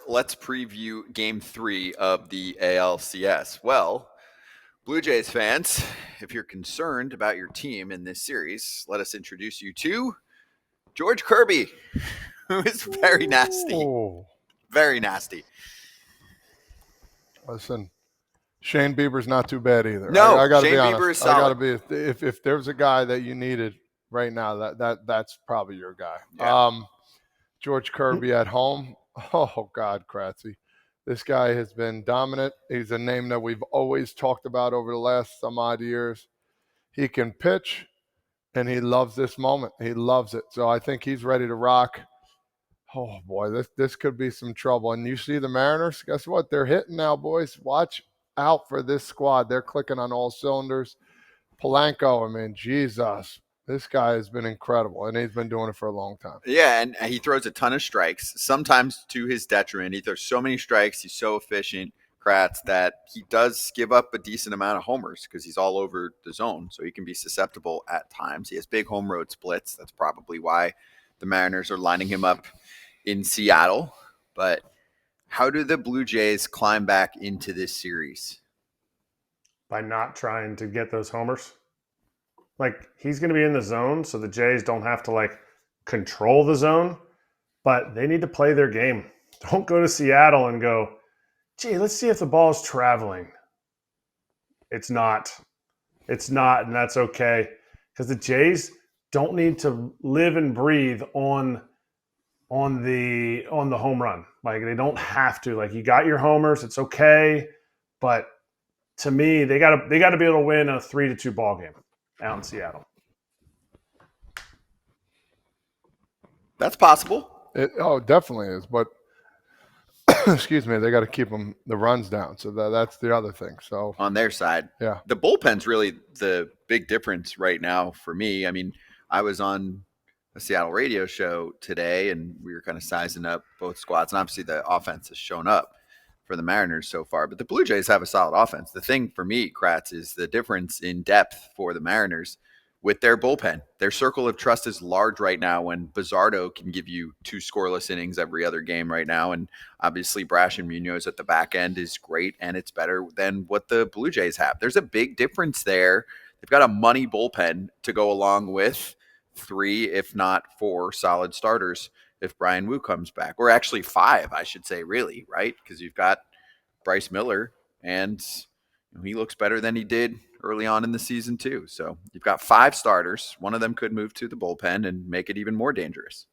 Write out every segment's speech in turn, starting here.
Let's preview Game 3 of the ALCS. Well, Blue Jays fans, if you're concerned about your team in this series, let us introduce you to George Kirby, who is very nasty. Ooh. Very nasty. Listen, Shane Bieber's not too bad either. No, I got to Shane be honest. Bieber is solid. I got to be if there's a guy that you needed right now, that's probably your guy. Yeah. George Kirby at home. Oh God, Kratzy. This guy has been dominant. He's a name that we've always talked about over the last some odd years. He can pitch, and he loves this moment. He loves it. So I think he's ready to rock. Oh boy, this could be some trouble. And you see the Mariners, guess what? They're hitting now, boys. Watch out for this squad. They're clicking on all cylinders. Polanco, I mean, Jesus. This guy has been incredible, and he's been doing it for a long time. Yeah, and he throws a ton of strikes, sometimes to his detriment. He throws so many strikes. He's so efficient, Kratz, that he does give up a decent amount of homers because he's all over the zone, so he can be susceptible at times. He has big home road splits. That's probably why the Mariners are lining him up in Seattle. But how do the Blue Jays climb back into this series? By not trying to get those homers. Like, he's going to be in the zone, so the Jays don't have to, control the zone, but they need to play their game. Don't go to Seattle and go, gee, let's see if the ball's traveling. It's not. It's not, and that's okay, because the Jays don't need to live and breathe on the home run. Like, they don't have to. Like, you got your homers, it's okay, but to me, they got to be able to win a 3-2 ball game out in Seattle. That's possible. It definitely is. But excuse me, they got to keep the runs down. So that's the other thing. So on their side, yeah, the bullpen's really the big difference right now for me. I mean, I was on a Seattle radio show today, and we were kind of sizing up both squads, and obviously the offense has shown up for the Mariners so far, but the Blue Jays have a solid offense. The thing for me, Kratz, is the difference in depth for the Mariners with their bullpen. Their circle of trust is large right now when Bizzardo can give you 2 scoreless innings every other game right now, and obviously Brash and Munoz at the back end is great, and it's better than what the Blue Jays have. There's a big difference there. They've got a money bullpen to go along with 3, if not 4, solid starters if Brian Wu comes back, or actually 5, I should say, really, right? Because you've got Bryce Miller, and he looks better than he did early on in the season too. So you've got 5 starters. One of them could move to the bullpen and make it even more dangerous.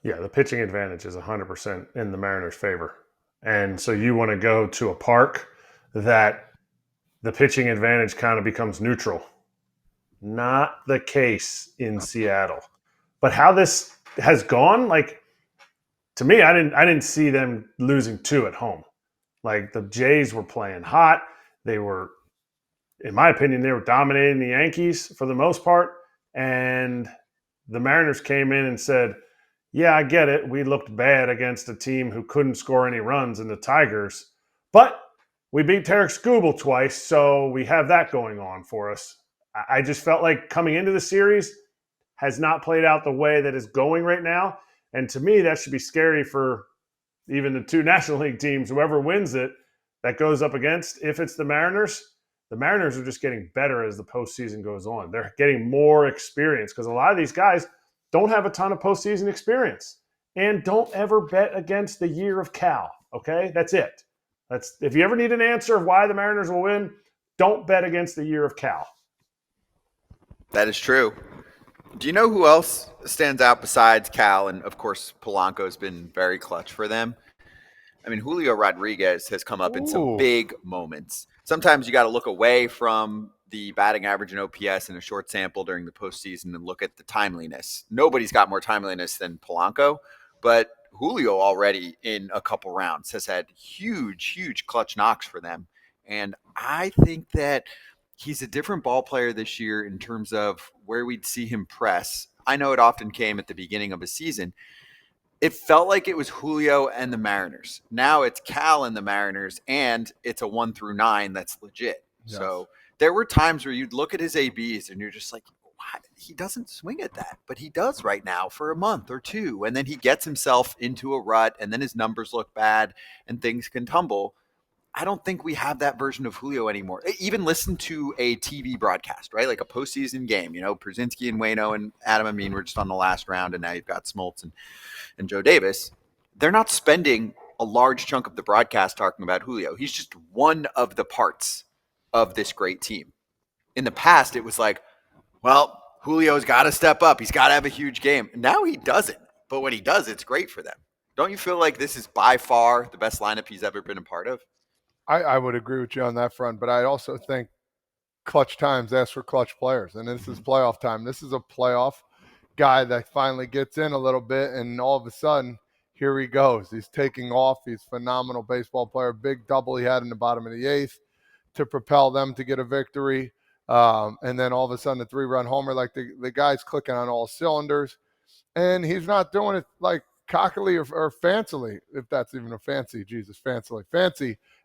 Yeah, the pitching advantage is 100% in the Mariners' favor. And so you want to go to a park that the pitching advantage kind of becomes neutral. Not the case in Seattle. But how this has gone, to me, I didn't see them losing 2 at home. Like, the Jays were playing hot. They were, in my opinion, they were dominating the Yankees for the most part. And the Mariners came in and said, yeah, I get it. We looked bad against a team who couldn't score any runs in the Tigers. But we beat Tarek Skubal twice, so we have that going on for us. I just felt like coming into the series has not played out the way that is going right now. And to me, that should be scary for even the 2 National League teams. Whoever wins it, that goes up against, if it's the Mariners are just getting better as the postseason goes on. They're getting more experience because a lot of these guys don't have a ton of postseason experience. And don't ever bet against the year of Cal, okay? That's it. If you ever need an answer of why the Mariners will win, don't bet against the year of Cal. That is true. Do you know who else stands out besides Cal? And, of course, Polanco has been very clutch for them. I mean, Julio Rodriguez has come up in some big moments. Sometimes you got to look away from the batting average and OPS in a short sample during the postseason and look at the timeliness. Nobody's got more timeliness than Polanco, but Julio already in a couple rounds has had huge clutch knocks for them. And I think that he's a different ball player this year in terms of where we'd see him press. I know it often came at the beginning of a season. It felt like it was Julio and the Mariners. Now it's Cal and the Mariners, and it's a 1 through 9 that's legit. Yes. So there were times where you'd look at his ABs and you're just like, he doesn't swing at that, but he does right now for a month or two. And then he gets himself into a rut, and then his numbers look bad and things can tumble. I don't think we have that version of Julio anymore. Even listen to a TV broadcast, right? Like a postseason game, Przinsky and Waino and Adam Amin were just on the last round, and now you've got Smoltz and Joe Davis. They're not spending a large chunk of the broadcast talking about Julio. He's just one of the parts of this great team. In the past, it was like, well, Julio's got to step up. He's got to have a huge game. Now he doesn't. But when he does, it's great for them. Don't you feel like this is by far the best lineup he's ever been a part of? I would agree with you on that front, but I also think clutch times ask for clutch players, and this is playoff time. This is a playoff guy that finally gets in a little bit, and all of a sudden, here he goes. He's taking off. He's a phenomenal baseball player. Big double he had in the bottom of the eighth to propel them to get a victory. And then all of a sudden, a 3-run homer. Like the guy's clicking on all cylinders, and he's not doing it like cockily or fancily, if that's even a fancy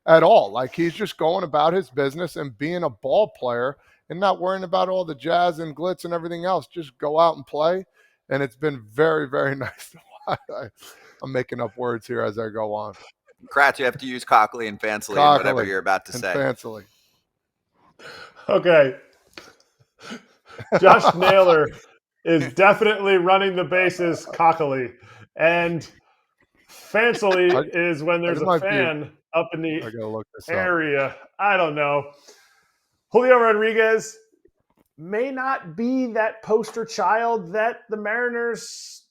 at all. Like he's just going about his business and being a ball player and not worrying about all the jazz and glitz and everything else. Just go out and play. And it's been very, very nice to watch. I'm making up words here as I go on. Kratz, you have to use cockily and fancily in whatever you're about to say. Fancily. Okay. Josh Naylor is definitely running the bases cockily. And fancily is when there's a fan up in the area. I don't know. Julio Rodriguez may not be that poster child that the Mariners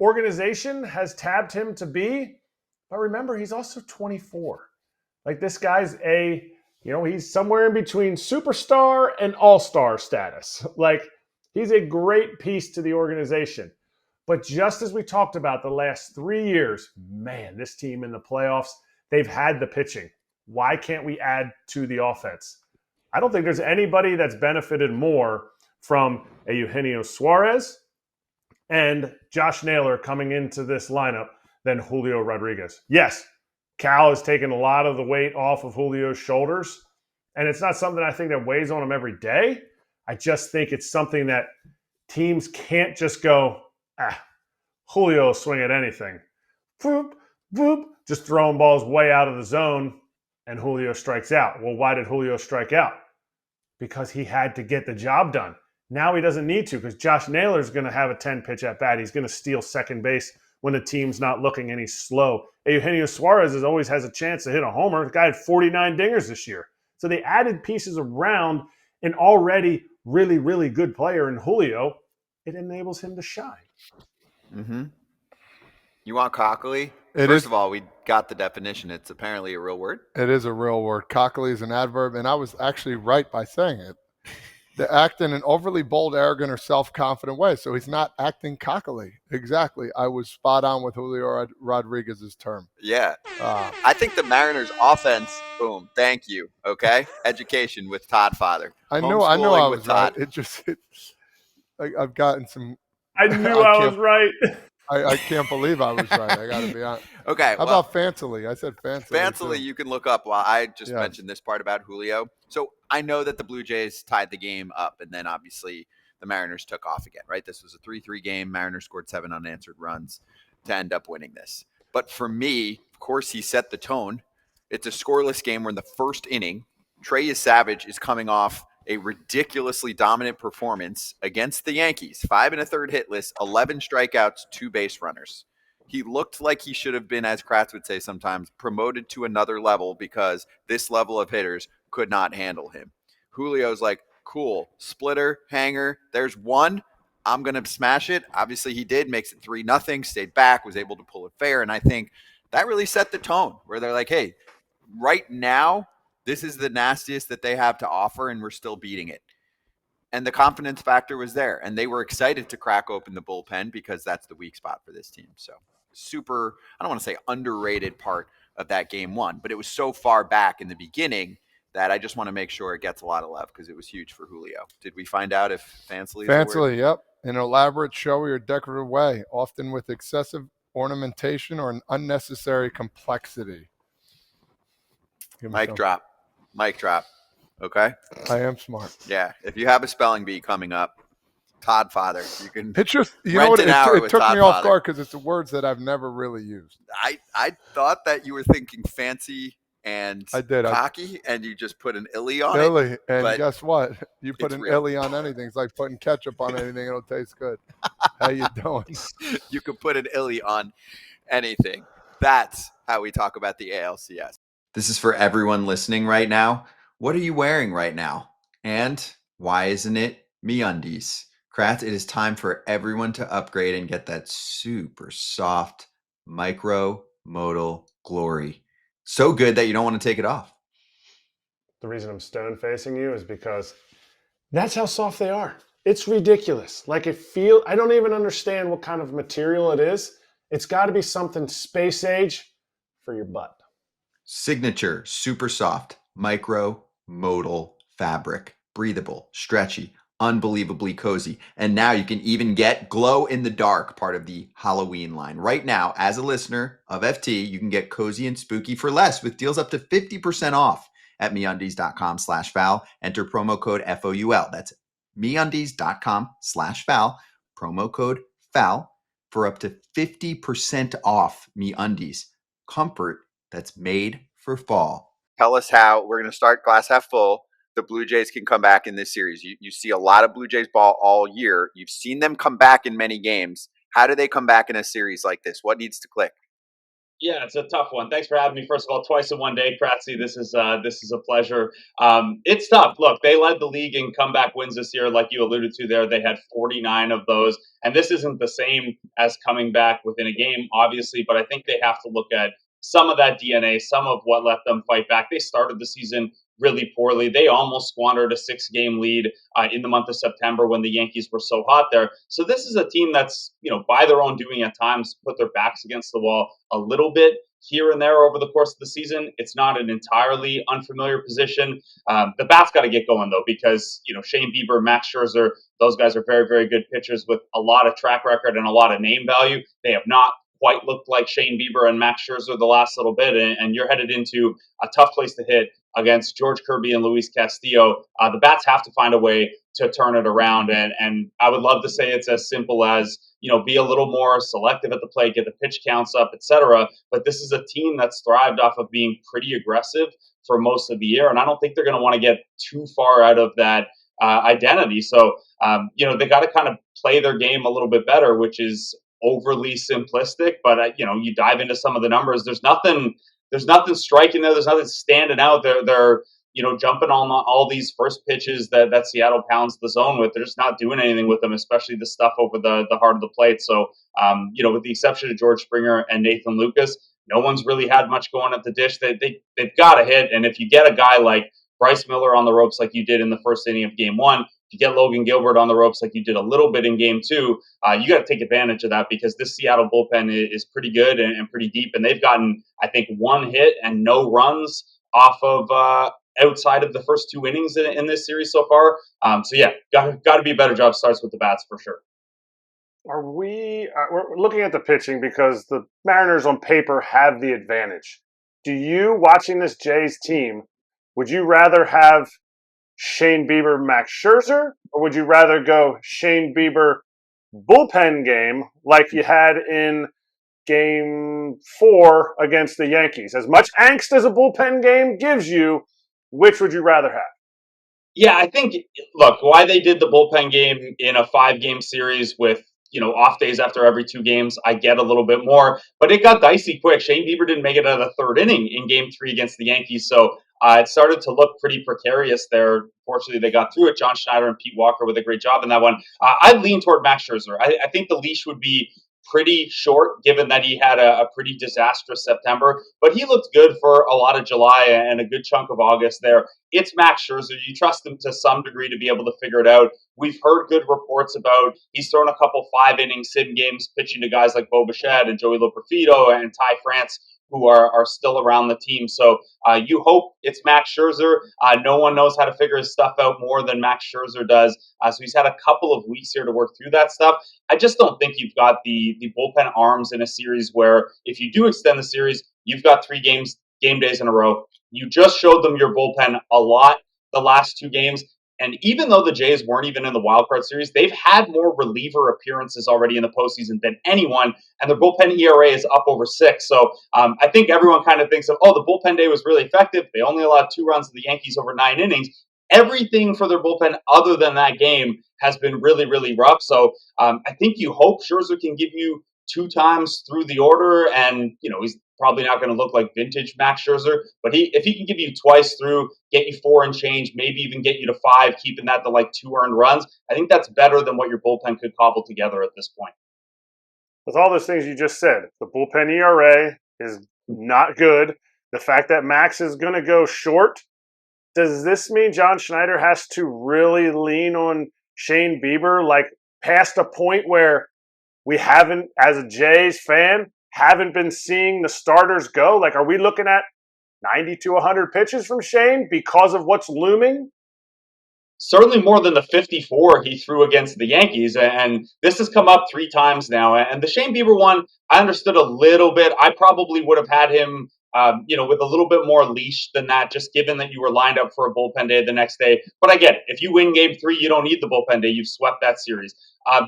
organization has tabbed him to be. But remember, he's also 24. Like this guy's he's somewhere in between superstar and all-star status. Like he's a great piece to the organization. But just as we talked about the last 3 years, man, this team in the playoffs, they've had the pitching. Why can't we add to the offense? I don't think there's anybody that's benefited more from a Eugenio Suarez and Josh Naylor coming into this lineup than Julio Rodriguez. Yes, Cal has taken a lot of the weight off of Julio's shoulders, and it's not something I think that weighs on him every day. I just think it's something that teams can't just go, Julio will swing at anything. Boop, boop, just throwing balls way out of the zone, and Julio strikes out. Well, why did Julio strike out? Because he had to get the job done. Now he doesn't need to because Josh Naylor is going to have a 10-pitch at-bat. He's going to steal second base when the team's not looking and he's slow. Eugenio Suarez always has a chance to hit a homer. The guy had 49 dingers this year. So they added pieces around an already really, really good player in Julio. It enables him to shine. Mm-hmm. You want cockily? First of all, we got the definition. It's apparently a real word. It is a real word. Cockily is an adverb, and I was actually right by saying it. To act in an overly bold, arrogant, or self-confident way. So he's not acting cockily. Exactly. I was spot on with Julio Rodriguez's term. Yeah. I think the Mariners offense, boom, thank you. Okay? Education with Todd Father. I know I was right. I've gotten some. I knew I was right. I can't believe I was right. I got to be honest. Okay. How about fancily? I said fancily. Fancily, you can look up while I just mentioned this part about Julio. So I know that the Blue Jays tied the game up, and then obviously the Mariners took off again, right? This was a 3-3 game. Mariners scored 7 unanswered runs to end up winning this. But for me, of course, he set the tone. It's a scoreless game where in the first inning, Trey Savage is coming off a ridiculously dominant performance against the Yankees. 5 1/3 hitless, 11 strikeouts, 2 base runners. He looked like he should have been, as Kratz would say sometimes, promoted to another level because this level of hitters could not handle him. Julio's like, cool, splitter, hanger, there's one. I'm going to smash it. Obviously he did, makes it 3-0, stayed back, was able to pull it fair. And I think that really set the tone where they're like, hey, right now, this is the nastiest that they have to offer, and we're still beating it. And the confidence factor was there, and they were excited to crack open the bullpen because that's the weak spot for this team. So super, I don't want to say underrated part of that game one, but it was so far back in the beginning that I just want to make sure it gets a lot of love because it was huge for Julio. Did we find out if fancily is the word? Yep. An elaborate, showy, or decorative way, often with excessive ornamentation or an unnecessary complexity. Mic drop. Okay? I am smart. Yeah. If you have a spelling bee coming up, Todd Father. You can It's just, you know rent what? an hour It with took Todd me off Father. guard because it's the words that I've never really used. I thought that you were thinking fancy and I did. cocky, and you just put an illy on it. Illy, and but guess what? You put it's an real. illy on anything. It's like putting ketchup on anything; it'll taste good. How you doing? You can put an illy on anything. That's how we talk about the ALCS. This is for everyone listening right now. What are you wearing right now? And why isn't it MeUndies? Kratz, it is time for everyone to upgrade and get that super soft micro modal glory. So good that you don't want to take it off. The reason I'm stone facing you is because that's how soft they are. It's ridiculous. Like I don't even understand what kind of material it is. It's got to be something space age for your butt. Signature super soft micro modal fabric, breathable, stretchy, unbelievably cozy. And now you can even get glow in the dark, part of the Halloween line. Right now, as a listener of FT, you can get cozy and spooky for less with deals up to 50% off at MeUndies.com/foul. Enter promo code FOUL. That's MeUndies.com/foul. Promo code FOUL for up to 50% off MeUndies. Comfort that's made for fall. Tell us how we're going to start glass half full. The Blue Jays can come back in this series. You see a lot of Blue Jays ball all year. You've seen them come back in many games. How do they come back in a series like this? What needs to click? Yeah, it's a tough one. Thanks for having me. First of all, twice in one day, Kratzy. This is a pleasure. It's tough. Look, they led the league in comeback wins this year, like you alluded to there. They had 49 of those, and this isn't the same as coming back within a game, obviously. But I think they have to look at some of that DNA, some of what let them fight back. They started the season really poorly. They almost squandered a 6-game lead in the month of September when the Yankees were so hot there. So this is a team that's, by their own doing at times, put their backs against the wall a little bit here and there over the course of the season. It's not an entirely unfamiliar position. The bat's got to get going, though, because, Shane Bieber, Max Scherzer, those guys are very, very good pitchers with a lot of track record and a lot of name value. They have not quite looked like Shane Bieber and Max Scherzer the last little bit, and you're headed into a tough place to hit against George Kirby and Luis Castillo. The bats have to find a way to turn it around, and I would love to say it's as simple as, be a little more selective at the plate, get the pitch counts up, etc. But this is a team that's thrived off of being pretty aggressive for most of the year, and I don't think they're going to want to get too far out of that identity. So, they got to kind of play their game a little bit better, which is overly simplistic. But you dive into some of the numbers. There's nothing striking there. There's nothing standing out. They're jumping on all these first pitches that Seattle pounds the zone with. They're just not doing anything with them, especially the stuff over the heart of the plate. So, with the exception of George Springer and Nathan Lucas, no one's really had much going at the dish. They've got to hit. And if you get a guy like Bryce Miller on the ropes like you did in the first inning of Game 1, if you get Logan Gilbert on the ropes like you did a little bit in Game 2, you got to take advantage of that because this Seattle bullpen is pretty good and pretty deep. And they've gotten, I think, 1 hit and no runs off of outside of the first 2 innings in this series so far. Got to be a better job starts with the bats for sure. We're looking at the pitching because the Mariners on paper have the advantage. Do you, watching this Jays team, would you rather have Shane Bieber, Max Scherzer, or would you rather go Shane Bieber bullpen game like you had in Game 4 against the Yankees? As much angst as a bullpen game gives you, which would you rather have? Yeah, I think, look, why they did the bullpen game in a 5-game series with, off days after every 2 games, I get a little bit more. But it got dicey quick. Shane Bieber didn't make it out of the 3rd inning in Game 3 against the Yankees. So it started to look pretty precarious there. Fortunately, they got through it. John Schneider and Pete Walker with a great job in that one. I'd lean toward Max Scherzer. I think the leash would be pretty short, given that he had a pretty disastrous September. But he looked good for a lot of July and a good chunk of August there. It's Max Scherzer. You trust him to some degree to be able to figure it out. We've heard good reports about he's thrown a couple 5-inning sim games pitching to guys like Bo Bichette and Joey Loperfido and Ty France, who are still around the team. So you hope it's Max Scherzer. No one knows how to figure his stuff out more than Max Scherzer does. So he's had a couple of weeks here to work through that stuff. I just don't think you've got the bullpen arms in a series where if you do extend the series, you've got 3 game days in a row. You just showed them your bullpen a lot the last 2 games. And even though the Jays weren't even in the wild card series, they've had more reliever appearances already in the postseason than anyone, and their bullpen ERA is up over 6. So I think everyone kind of thinks of, oh, the bullpen day was really effective. They only allowed 2 runs to the Yankees over 9 innings. Everything for their bullpen other than that game has been really, really rough. So I think you hope Scherzer can give you 2 times through the order, and he's probably not going to look like vintage Max Scherzer, but if he can give you twice through, get you 4 and change, maybe even get you to 5, keeping that to like 2 earned runs, I think that's better than what your bullpen could cobble together at this point. With all those things you just said, the bullpen ERA is not good. The fact that Max is going to go short, does this mean John Schneider has to really lean on Shane Bieber, like past a point where we haven't, as a Jays fan, haven't been seeing the starters go? Like, are we looking at 90 to 100 pitches from Shane because of what's looming? Certainly more than the 54 he threw against the Yankees. And this has come up 3 times now. And the Shane Bieber one, I understood a little bit. I probably would have had him, with a little bit more leash than that, just given that you were lined up for a bullpen day the next day. But I get it. If you win game 3, you don't need the bullpen day. You've swept that series.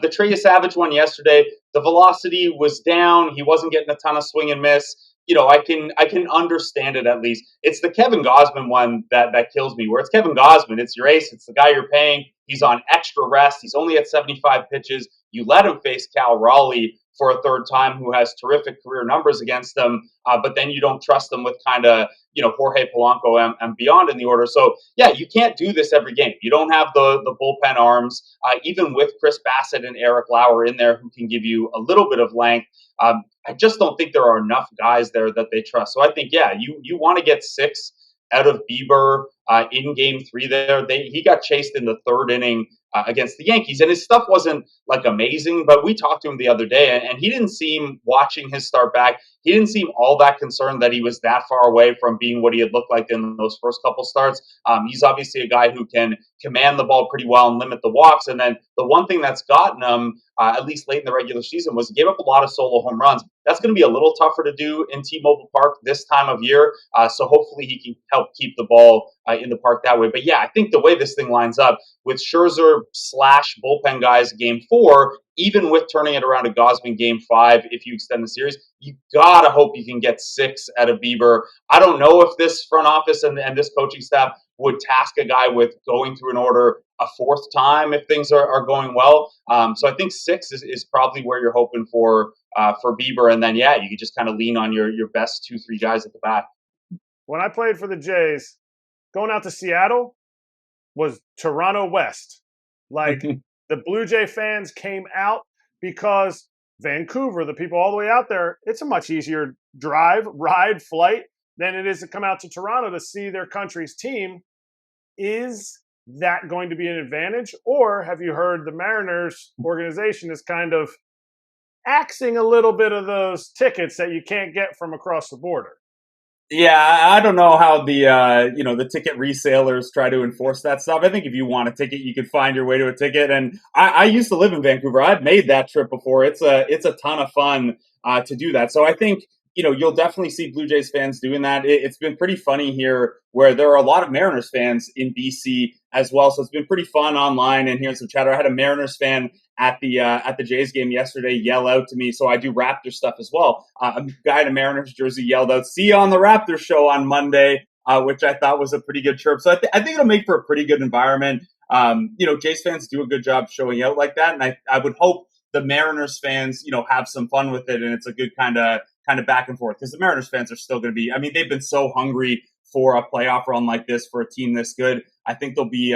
The Trey Savage one yesterday, the velocity was down. He wasn't getting a ton of swing and miss. I can understand it at least. It's the Kevin Gausman one that kills me, where it's Kevin Gausman, it's your ace, it's the guy you're paying. He's on extra rest. He's only at 75 pitches. You let him face Cal Raleigh for a third time, who has terrific career numbers against them, but then you don't trust them with kind of Jorge Polanco and beyond in the order. So yeah, you can't do this every game. You don't have the bullpen arms, even with Chris Bassett and Eric Lauer in there, who can give you a little bit of length. I just don't think there are enough guys there that they trust. So I think, yeah, you want to get 6 out of Bieber in game 3 there. He got chased in the 3rd inning against the Yankees, and his stuff wasn't like amazing, but we talked to him the other day, and he didn't seem, watching his start back, he didn't seem all that concerned that he was that far away from being what he had looked like in those first couple starts. He's obviously a guy who can command the ball pretty well and limit the walks. And then the one thing that's gotten him, at least late in the regular season, was he gave up a lot of solo home runs. That's going to be a little tougher to do in T-Mobile Park this time of year. So hopefully he can help keep the ball in the park that way. But yeah, I think the way this thing lines up with Scherzer / bullpen guys game 4, even with turning it around to Gausman game 5, if you extend the series, you gotta hope you can get 6 out of Bieber. I don't know if this front office and this coaching staff would task a guy with going through an order a 4th time if things are going well. So I think 6 is probably where you're hoping for Bieber. And then, yeah, you can just kind of lean on your best 2-3 guys at the back. When I played for the Jays, going out to Seattle was Toronto West. Like, the Blue Jay fans came out because Vancouver, the people all the way out there, it's a much easier drive, ride, flight than it is to come out to Toronto to see their country's team. Is that going to be an advantage? Or have you heard the Mariners organization is kind of axing a little bit of those tickets that you can't get from across the border? Yeah, I don't know how the ticket resellers try to enforce that stuff. I think if you want a ticket, you can find your way to a ticket. And I used to live in Vancouver. I've made that trip before. It's a ton of fun to do that. So I think you'll definitely see Blue Jays fans doing that. It's been pretty funny here, where there are a lot of Mariners fans in BC as well. So it's been pretty fun online and hearing some chatter. I had a Mariners fan at the Jays game yesterday yell out to me. So I do Raptor stuff as well. A guy in a Mariners jersey yelled out, "See you on the Raptor show on Monday," which I thought was a pretty good chirp. So I think it'll make for a pretty good environment. Jays fans do a good job showing out like that. And I would hope the Mariners fans, have some fun with it. And it's a good kind of back and forth, because the Mariners fans are still going to be, they've been so hungry for a playoff run like this, for a team this good. I think they'll be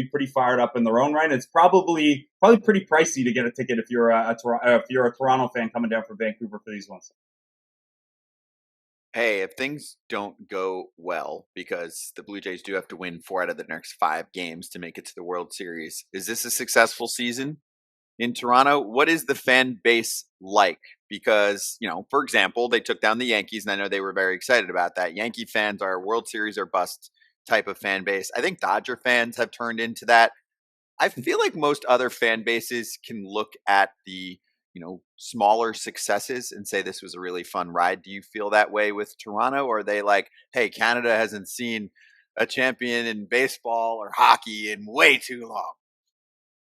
pretty fired up in their own right. It's probably pretty pricey to get a ticket if you're a Toronto fan coming down from Vancouver for these ones. Hey, if things don't go well, because the Blue Jays do have to win 4 out of the next 5 games to make it to the World Series, is this a successful season in Toronto? What is the fan base like? Because, for example, they took down the Yankees, and I know they were very excited about that. Yankee fans are World Series or bust type of fan base. I think Dodger fans have turned into that. I feel like most other fan bases can look at the, smaller successes and say this was a really fun ride. Do you feel that way with Toronto? Or are they like, hey, Canada hasn't seen a champion in baseball or hockey in way too long.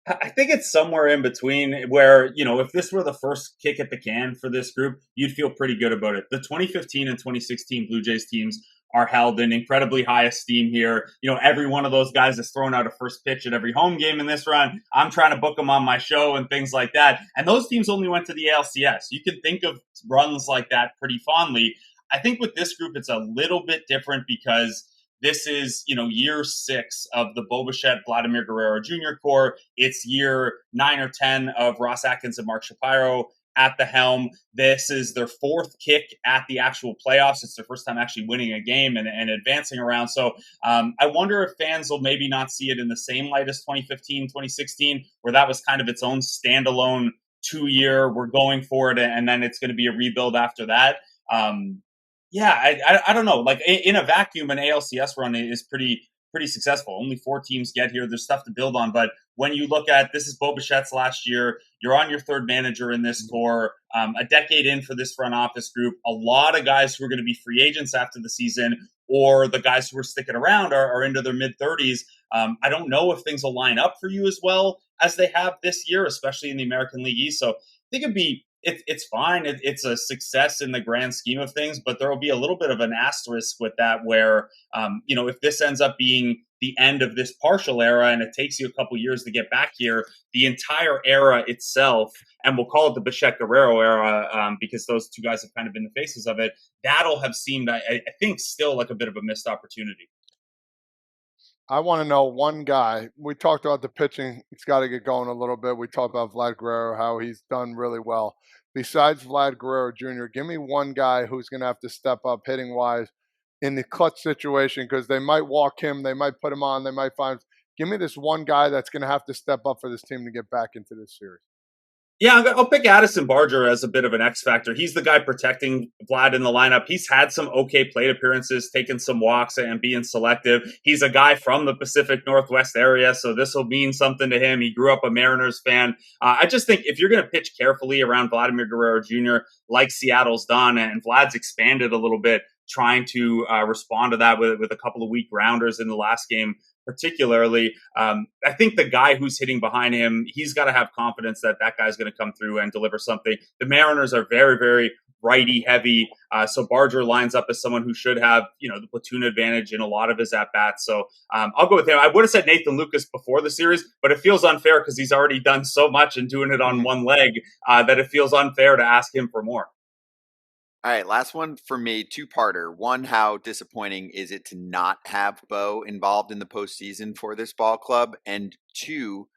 I think it's somewhere in between where, if this were the first kick at the can for this group, you'd feel pretty good about it. The 2015 and 2016 Blue Jays teams are held in incredibly high esteem here. Every one of those guys is throwing out a first pitch at every home game in this run. I'm trying to book them on my show and things like that. And those teams only went to the ALCS. You can think of runs like that pretty fondly. I think with this group, it's a little bit different because this is, year 6 of the Bo Bichette, Vladimir Guerrero Jr. core. It's year 9 or 10 of Ross Atkins and Mark Shapiro at the helm. This is their 4th kick at the actual playoffs. It's their first time actually winning a game and advancing around. So I wonder if fans will maybe not see it in the same light as 2015, 2016, where that was kind of its own standalone 2-year, we're going for it, and then it's going to be a rebuild after that. I don't know. Like in a vacuum, an ALCS run is pretty successful. Only 4 teams get here. There's stuff to build on. But when you look at this is Bo Bichette's last year, you're on your 3rd manager in this core, a decade in for this front office group. A lot of guys who are going to be free agents after the season, or the guys who are sticking around are into their mid-30s. I don't know if things will line up for you as well as they have this year, especially in the American League East. So I think it's fine. It's a success in the grand scheme of things, but there will be a little bit of an asterisk with that where, if this ends up being the end of this partial era and it takes you a couple years to get back here, the entire era itself, and we'll call it the Bichette Guerrero era because those two guys have kind of been the faces of it, that'll have seemed, I think, still like a bit of a missed opportunity. I want to know one guy. We talked about the pitching. It's got to get going a little bit. We talked about Vlad Guerrero, how he's done really well. Besides Vlad Guerrero Jr., give me one guy who's going to have to step up hitting-wise in the clutch situation because they might walk him, they might put him on, they might find – give me this one guy that's going to have to step up for this team to get back into this series. Yeah, I'll pick Addison Barger as a bit of an X factor. He's the guy protecting Vlad in the lineup. He's had some okay plate appearances, taken some walks and being selective. He's a guy from the Pacific Northwest area, so this will mean something to him. He grew up a Mariners fan. I just think if you're going to pitch carefully around Vladimir Guerrero Jr., like Seattle's done, and Vlad's expanded a little bit, trying to respond to that with a couple of weak grounders in the last game, particularly. I think the guy who's hitting behind him, he's got to have confidence that guy's going to come through and deliver something. The Mariners are very, very righty heavy. So Barger lines up as someone who should have, the platoon advantage in a lot of his at-bats. So I'll go with him. I would have said Nathan Lucas before the series, but it feels unfair because he's already done so much and doing it on one leg that it feels unfair to ask him for more. All right, last one for me, 2-parter. One, how disappointing is it to not have Bo involved in the postseason for this ball club? And 2,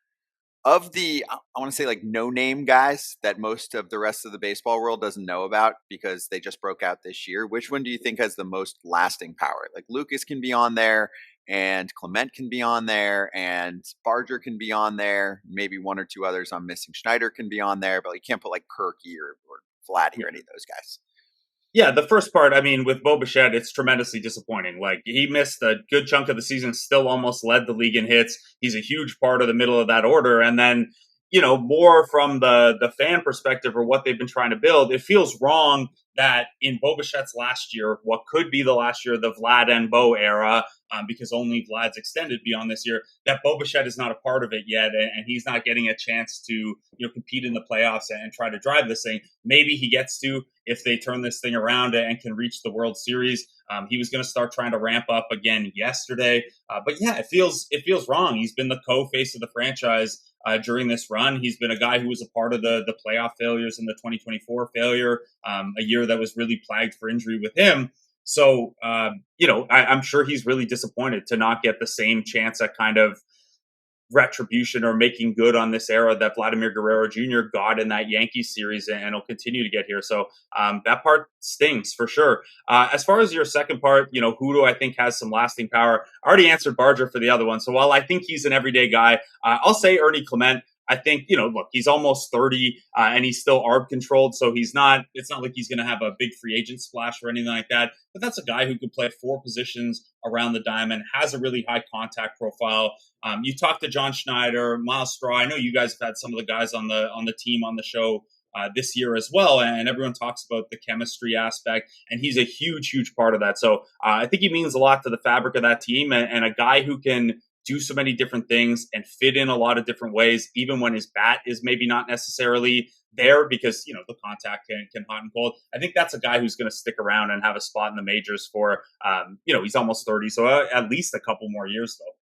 of the, I want to say like no-name guys that most of the rest of the baseball world doesn't know about because they just broke out this year, which one do you think has the most lasting power? Like Lucas can be on there, and Clement can be on there, and Barger can be on there. Maybe 1 or 2 others I'm missing. Schneider can be on there, but you can't put like Kirky or Vladdy or any of those guys. Yeah, the first part, with Bo Bichette, it's tremendously disappointing. Like, he missed a good chunk of the season, still almost led the league in hits. He's a huge part of the middle of that order. And then, more from the fan perspective or what they've been trying to build, it feels wrong that in Bo Bichette's last year, what could be the last year of the Vlad and Bo era, because only Vlad's extended beyond this year, that Bo Bichette is not a part of it yet, and he's not getting a chance to compete in the playoffs and try to drive this thing. Maybe he gets to if they turn this thing around and can reach the World Series. He was going to start trying to ramp up again yesterday, but yeah, it feels wrong. He's been the co-face of the franchise during this run. He's been a guy who was a part of the playoff failures in the 2024 failure, a year that was really plagued for injury with him. So, I'm sure he's really disappointed to not get the same chance at kind of retribution or making good on this era that Vladimir Guerrero Jr. got in that Yankees series and will continue to get here. So that part stings for sure. As far as your second part, who do I think has some lasting power? I already answered Barger for the other one. So while I think he's an everyday guy, I'll say Ernie Clement. I think, look, he's almost 30 and he's still ARB controlled. So it's not like he's going to have a big free agent splash or anything like that. But that's a guy who can play 4 positions around the diamond, has a really high contact profile. You talked to John Schneider, Miles Straw. I know you guys have had some of the guys on the team on the show this year as well. And everyone talks about the chemistry aspect, and he's a huge part of that. So I think he means a lot to the fabric of that team, and a guy who can do so many different things and fit in a lot of different ways, even when his bat is maybe not necessarily there because, the contact can hot and cold. I think that's a guy who's going to stick around and have a spot in the majors for, he's almost 30. So at least a couple more years though.